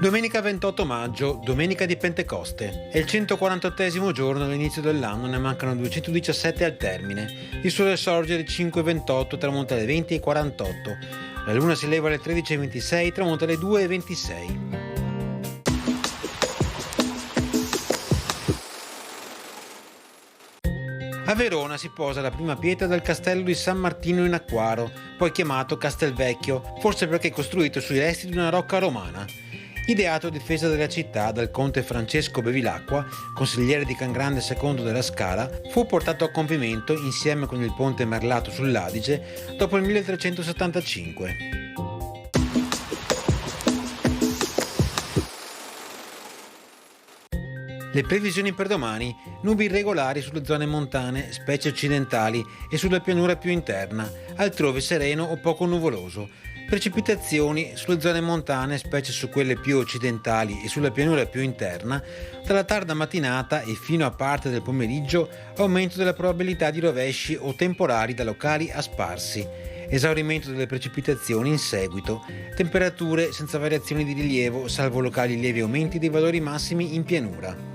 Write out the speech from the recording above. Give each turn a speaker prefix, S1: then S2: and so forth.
S1: Domenica 28 maggio, domenica di Pentecoste. È il 148esimo giorno all'inizio dell'anno, ne mancano 217 al termine. Il sole sorge alle 5:28, tramonta alle 20:48. La luna si leva alle 13:26, tramonta alle 2:26. A Verona si posa la prima pietra del castello di San Martino in Acquaro, poi chiamato Castelvecchio, forse perché costruito sui resti di una rocca romana. Ideato a difesa della città dal conte Francesco Bevilacqua, consigliere di Cangrande II della Scala, fu portato a compimento insieme con il ponte merlato sull'Adige dopo il 1375. Le previsioni per domani: nubi irregolari sulle zone montane, specie occidentali, e sulla pianura più interna, altrove sereno o poco nuvoloso. Precipitazioni sulle zone montane, specie su quelle più occidentali e sulla pianura più interna, dalla tarda mattinata e fino a parte del pomeriggio, aumento della probabilità di rovesci o temporali da locali a sparsi. Esaurimento delle precipitazioni in seguito. Temperature senza variazioni di rilievo, salvo locali lievi aumenti dei valori massimi in pianura.